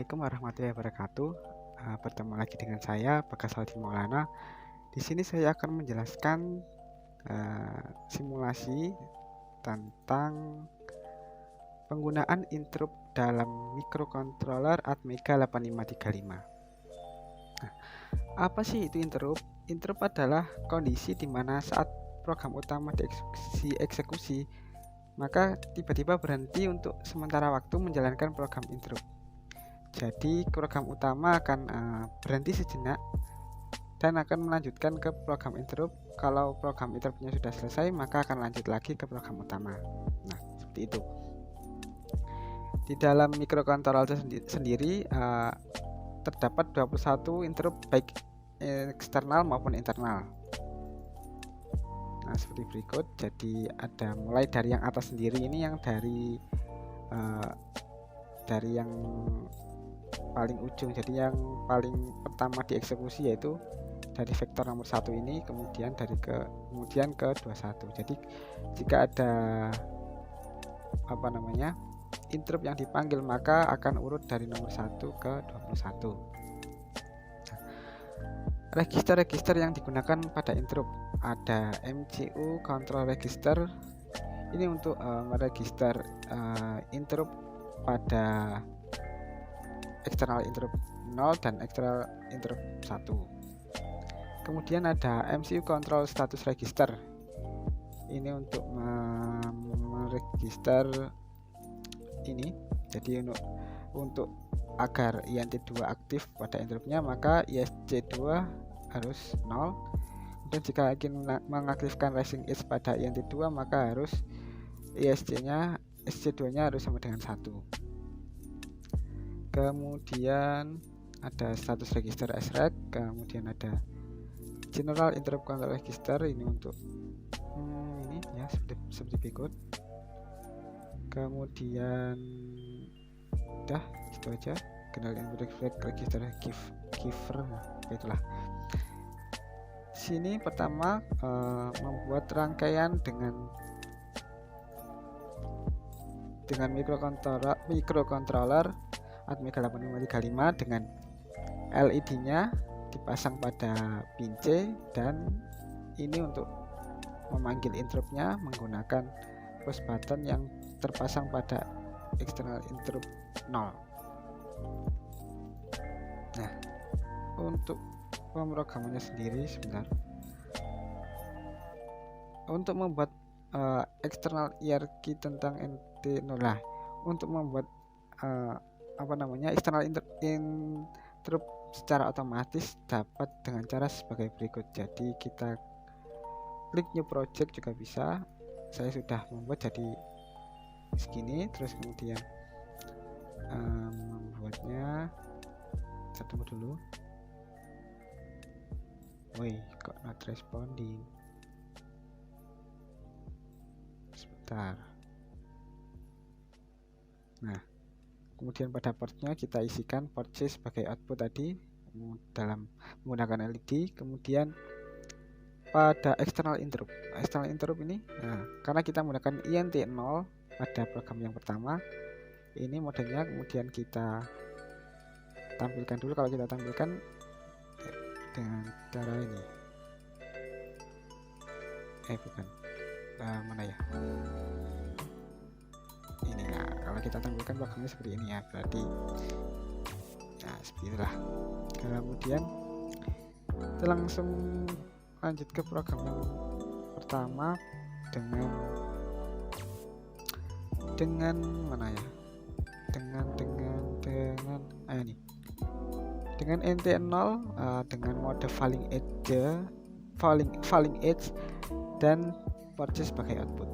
Assalamualaikum warahmatullahi wabarakatuh. Bertemu lagi dengan saya, Bagas Aldin Maulana. Di sini saya akan menjelaskan simulasi tentang penggunaan interrupt dalam microcontroller Atmega 8535. Nah, apa sih itu interrupt? Interrupt adalah kondisi di mana saat program utama dieksekusi, maka tiba-tiba berhenti untuk sementara waktu menjalankan program interrupt. Jadi program utama akan berhenti sejenak dan akan melanjutkan ke program interrupt. Kalau program interruptnya sudah selesai, maka akan lanjut lagi ke program utama. Nah, seperti itu. Di dalam microcontroller sendiri terdapat 21 interrupt baik eksternal maupun internal. Nah, seperti berikut. Jadi ada mulai dari yang atas sendiri, ini yang dari yang paling ujung, jadi yang paling pertama dieksekusi yaitu dari vektor nomor 1 ini, kemudian kemudian ke 21. Jadi jika ada interrupt yang dipanggil, maka akan urut dari nomor 1 ke 21. Register-register yang digunakan pada interrupt ada MCU control register. Ini untuk meregister interrupt pada external interrupt 0 dan external interrupt 1. Kemudian ada MCU control status register. Ini untuk meregister ini. Jadi untuk agar INT2 aktif pada interruptnya, maka ISC2 harus 0. Dan jika ingin mengaktifkan rising edge pada INT2, maka harus SC2-nya harus sama dengan 1. Kemudian ada status register SREG, kemudian ada general interrupt control register. Ini untuk ini ya, seperti berikut. Kemudian udah itu aja, general interrupt register giver. Nah, itulah. Sini pertama membuat rangkaian dengan microcontroller Atmega 8535 dengan LED-nya dipasang pada pin C, dan ini untuk memanggil interrupt-nya menggunakan push button yang terpasang pada external interrupt 0. Nah, untuk pemrogramannya sendiri sebentar. Untuk membuat external hierarchy tentang NT0 lah, untuk membuat external interrupt secara otomatis dapat dengan cara sebagai berikut. Jadi kita klik new project juga bisa. Saya sudah membuat jadi segini. Terus kemudian membuatnya, saya tunggu dulu. Woi, kok not responding? Sebentar. Nah, kemudian pada portnya kita isikan port C sebagai output tadi dalam menggunakan LED. Kemudian pada external interrupt ini, karena kita menggunakan INT0 pada program yang pertama, ini modenya. Kemudian kita tampilkan dulu. Kalau kita tampilkan dengan cara ini, bukan, mana ya, ini. Nah, kalau kita tampilkan programnya seperti ini ya, berarti nah seperti itulah. Kemudian kita langsung lanjut ke program yang pertama dengan mana ya, dengan NT0 dengan mode falling edge dan port C sebagai output.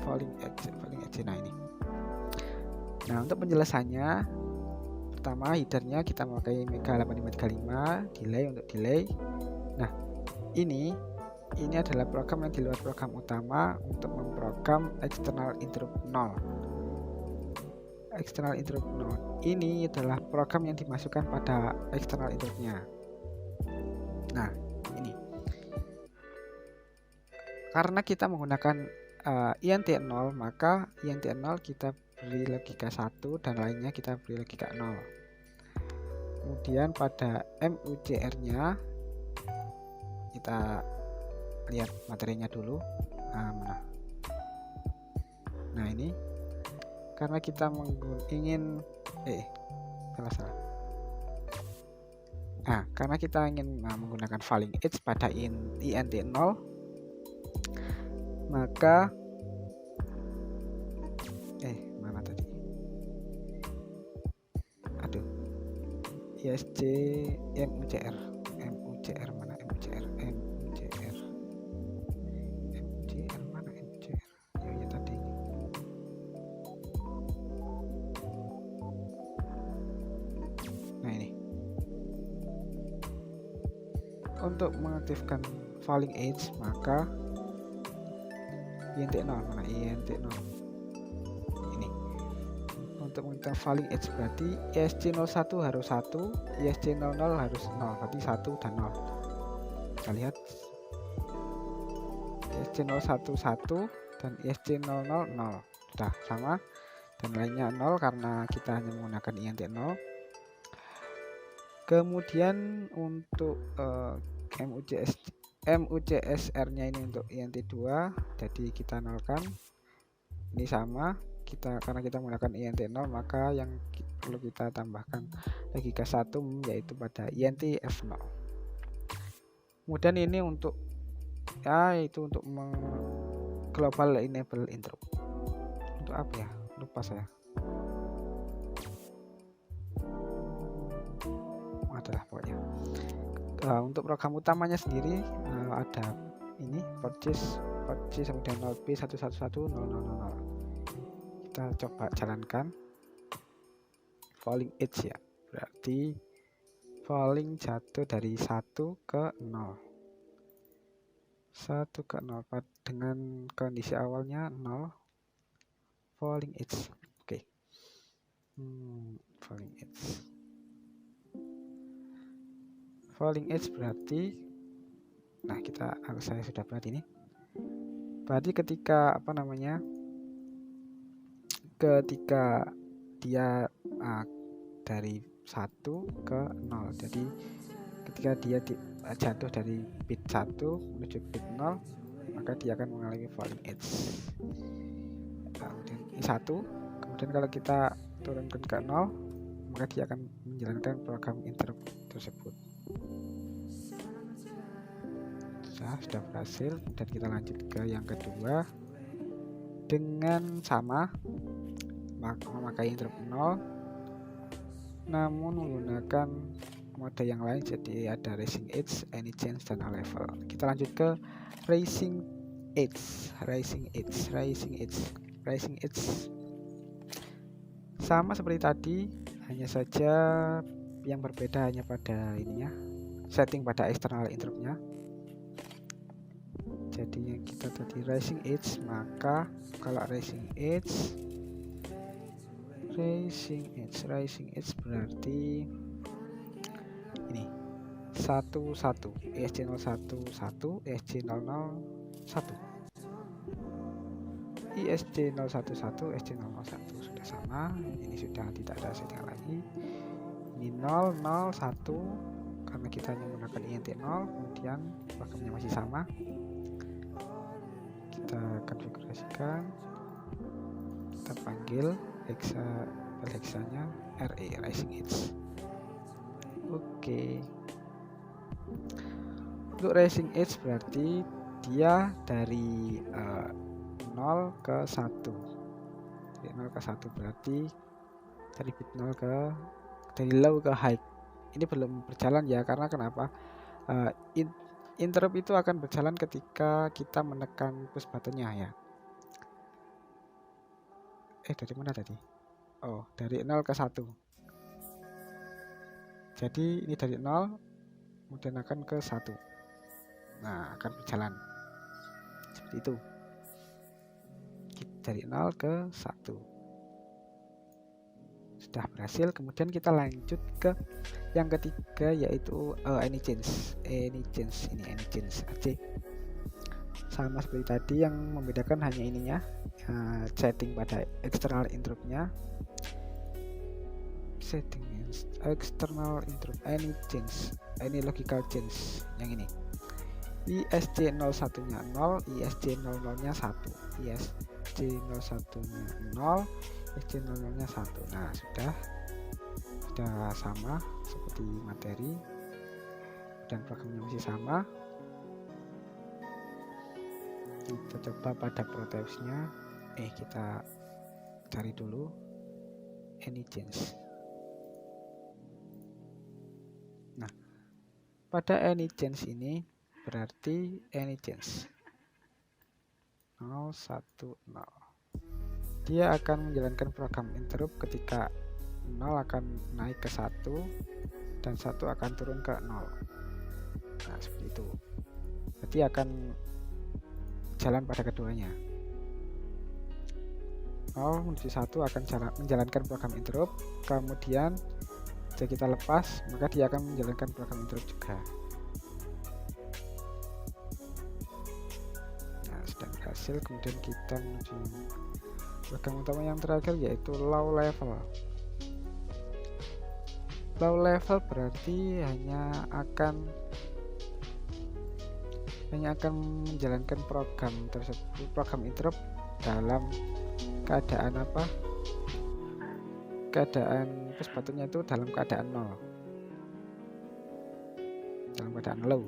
Falling edge. Nah, ini. Nah, untuk penjelasannya, pertama headernya kita memakai Mega 8535 delay untuk delay. Nah, ini adalah program yang di luar program utama untuk memprogram external interrupt 0. External interrupt 0 ini adalah program yang dimasukkan pada external interruptnya. Nah, ini karena kita menggunakan INT0, maka INT0 kita beri logika 1 dan lainnya kita beri logika 0. Kemudian pada MUCR nya kita lihat materinya dulu. Nah ini karena kita ingin karena kita ingin menggunakan falling edge pada int 0, maka mana tadi? ISC MUCR mana MUCR mana MUCR? Ya tadi. Nah ini. Untuk mengaktifkan falling edge maka int 0 mana int 0 ini. Untuk mengaktifkan falling edge berarti ISC01 harus 1, ISC00 harus 0, berarti 1 dan 0. Kita lihat ISC01 1 dan ISC00 0 sudah sama, dan lainnya 0 karena kita hanya menggunakan int 0. Kemudian untuk MUCSR nya ini untuk int 2, jadi kita nolkan. Ini sama, karena kita menggunakan int 0 maka yang perlu kita tambahkan logika 1 yaitu pada int f0. Kemudian ini untuk untuk global enable interrupt. Untuk apa ya? Lupa saya. Adalah pokoknya. Untuk program utamanya sendiri ada ini purchase kemudian 0p1110000. Kita coba jalankan falling edge ya, berarti falling jatuh dari 1 ke 0 dengan kondisi awalnya 0 falling edge. Oke. Falling edge berarti saya sudah buat ini. Berarti ketika ketika dia dari 1 ke 0, jadi ketika dia jatuh dari bit 1 menuju bit 0 maka dia akan mengalami falling edge. Kemudian ini 1, kemudian kalau kita turunkan ke 0 maka dia akan menjalankan program interrupt tersebut. Sudah berhasil, dan kita lanjut ke yang kedua dengan sama memakai interrupt 0 namun menggunakan mode yang lain, jadi ada raising edge, any change, dan level. Kita lanjut ke raising edge. Sama seperti tadi, hanya saja yang berbeda hanya pada ininya, setting pada external interruptnya. Jadi kita tadi raising edge, maka kalau raising edge berarti ini 1 1 ESC01 1 ESC00 1 ISC011 ESC001 sudah sama. Ini sudah tidak ada setting lagi. Ini 0 0 1 karena kita hanya menggunakan int 0. Kemudian programnya masih sama, kita konfigurasikan, kita panggil hexanya raising edge. Oke. Untuk raising edge berarti dia dari 0 ke 1. Dari 0 ke 1 berarti dari bit 0 dari low ke high. Ini belum berjalan ya, karena kenapa? Interrupt itu akan berjalan ketika kita menekan push buttonnya ya. Dari mana tadi? Oh, dari 0 ke 1. Jadi ini dari 0 kemudian akan ke 1. Nah, akan berjalan seperti itu. Dari 0 ke 1. Sudah berhasil. Kemudian kita lanjut ke yang ketiga, yaitu any change AC. sama seperti tadi, yang membedakan hanya ininya, setting pada external interruptnya. Setting external interrupt, any logical change, yang ini ISC01 nya 0, ISC00 nya 1, ISC01 nya 0, ISC00 nya 1. Nah, sudah sama seperti materi dan programnya masih sama. Kita coba pada protapsnya, kita cari dulu any change. Nah, pada any change ini berarti any change 0, 1, 0, dia akan menjalankan program interrupt ketika 0 akan naik ke 1 dan 1 akan turun ke 0. Nah, seperti itu. Berarti akan jalan pada keduanya. 0 menuju 1 akan menjalankan program interrupt, kemudian jika kita lepas maka dia akan menjalankan program interrupt juga. Nah, sudah berhasil. Kemudian kita menuju program utama yang terakhir, yaitu low level. Low level berarti hanya akan menjalankan program tersebut, program interrupt dalam keadaan apa? Keadaan sepatutnya itu dalam keadaan 0, dalam keadaan low.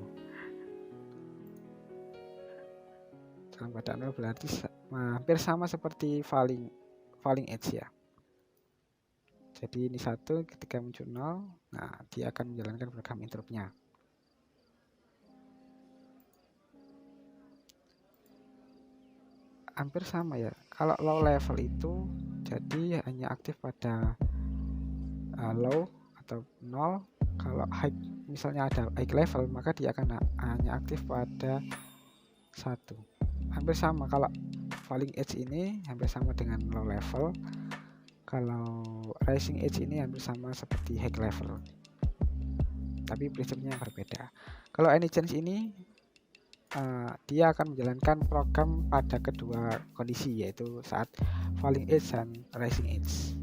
Dalam keadaan 0 berarti hampir sama seperti falling edge ya. Jadi ini 1 ketika muncul 0, nah dia akan menjalankan program interruptnya. Hampir sama ya. Kalau low level itu jadi hanya aktif pada low atau 0. Kalau high, misalnya ada high level, maka dia akan hanya aktif pada 1. Hampir sama. Kalau falling edge ini hampir sama dengan low level. Kalau rising edge ini hampir sama seperti high level, tapi prinsipnya berbeda. Kalau any change ini dia akan menjalankan program pada kedua kondisi, yaitu saat falling edge dan rising edge.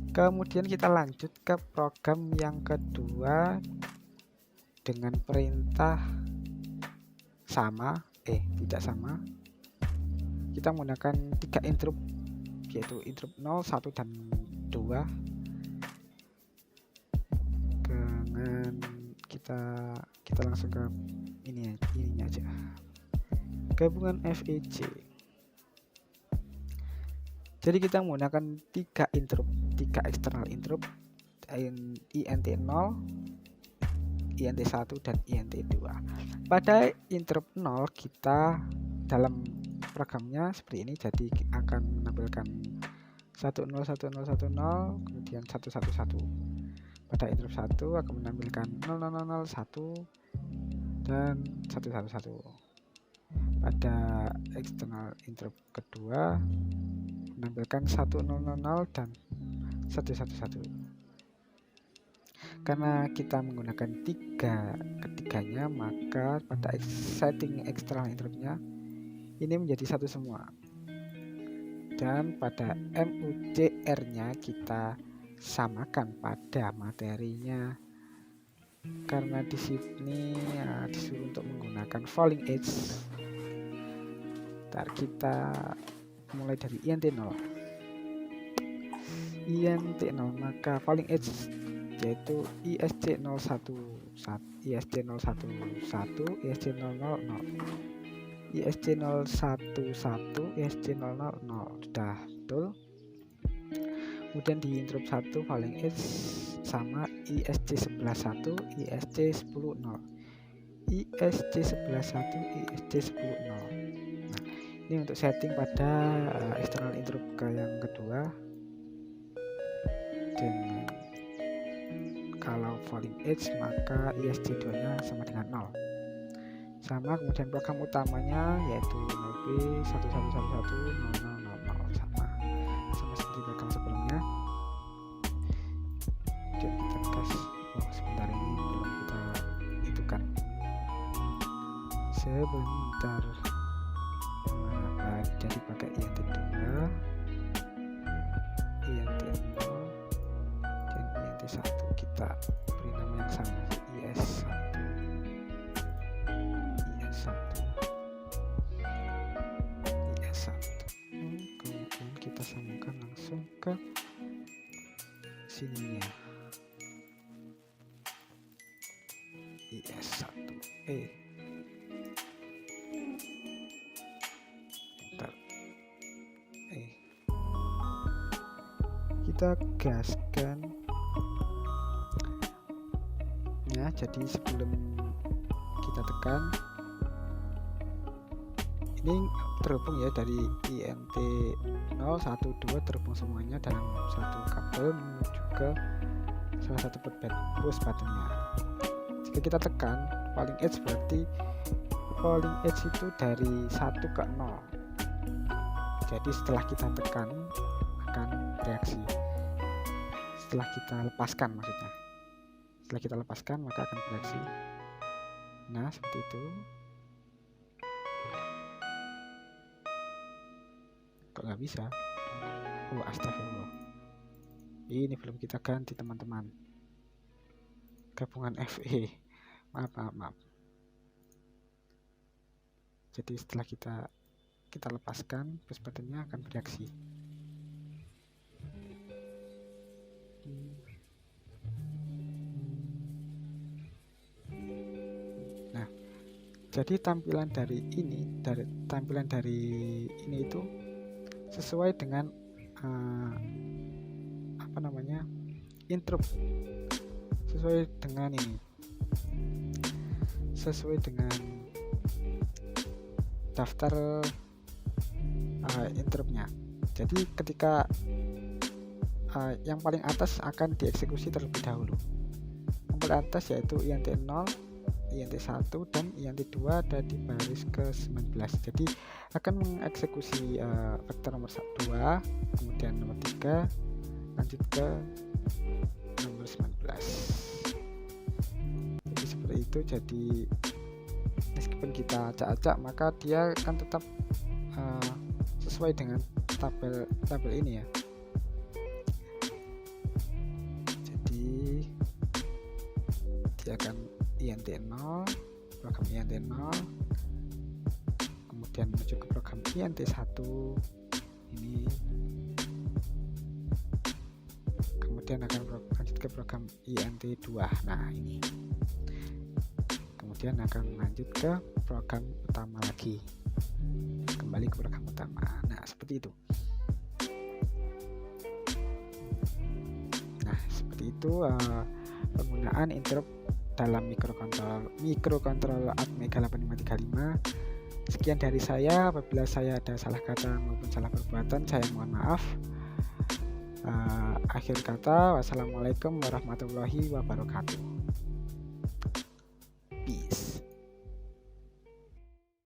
Kemudian kita lanjut ke program yang kedua dengan perintah tidak sama. Kita menggunakan 3 interrupt, yaitu interrupt 0, 1, dan 2. Dengan kita langsung ke ininya aja, gabungan FEC. Jadi kita menggunakan 3 interrupt, 3 external interrupt, INT0, INT1, dan INT2. Pada interrupt 0 kita dalam programnya seperti ini, jadi akan menampilkan 10 10 10 kemudian 111. Pada interrupt 1 akan menampilkan 0001 dan 111. Pada external interrupt kedua menampilkan 1000 dan 111. Karena kita menggunakan ketiganya, maka pada setting external interruptnya ini menjadi satu semua. Dan pada MUCR nya kita samakan pada materinya, karena di sini disuruh untuk menggunakan falling edge. Ntar kita mulai dari INT0, maka falling edge yaitu ISC01, ISC011, ISC000, ISC011, ISC000. Sudah betul. Kemudian di interrupt 1 falling edge sama ISC11.1, ISC10.0, ISC11.1, ISC10.0. Nah, ini untuk setting pada external interrupt yang kedua. Dengan kalau falling edge maka ISC2 nya sama dengan 0. Sama, kemudian program utamanya yaitu 0B11110000, sama seperti program sebelumnya. Jadi kita gas, sebentar ini belum kita hidupkan sebentar. Maka jadi pakai INT2, INT0, dan INT1. Kita beri nama yang sama, IS1. Kemudian kita sambungkan langsung ke sininya, IS1E. Kita gaskan ya. Jadi sebelum kita tekan, ini terhubung ya, dari INT 0, 1, 2 terhubung semuanya dalam satu kabel menuju ke salah satu push buttonnya. Jika kita tekan polling edge, berarti polling edge itu dari 1 ke 0. Jadi setelah kita tekan akan reaksi. Setelah kita lepaskan, maksudnya setelah kita lepaskan maka akan bereaksi. Nah, seperti itu. Kok nggak bisa? Oh, astagfirullah, ini belum kita ganti teman-teman, gabungan FE. Maaf. Jadi setelah kita lepaskan, push buttonnya akan bereaksi. Nah, jadi tampilan dari ini itu sesuai dengan interrupt, sesuai dengan daftar interruptnya. Jadi ketika yang paling atas akan dieksekusi terlebih dahulu. Yang paling atas yaitu INT0, INT1, dan INT2 ada di baris ke-19. Jadi akan mengeksekusi vektor nomor 2, kemudian nomor 3, lanjut ke nomor 19. Jadi seperti itu. Jadi meskipun kita acak-acak, maka dia akan tetap sesuai dengan tabel ini ya. Dia akan INT0, program INT0, kemudian menuju ke program INT1 ini, kemudian akan lanjut ke program INT2. Nah, ini kemudian akan lanjut ke program utama lagi, kembali ke program utama. Nah, seperti itu. Nah, seperti itu penggunaan interrupt dalam mikrokontroler Atmega 8535. Sekian dari saya. Apabila saya ada salah kata maupun salah perbuatan, saya mohon maaf. Akhir kata, wassalamualaikum warahmatullahi wabarakatuh.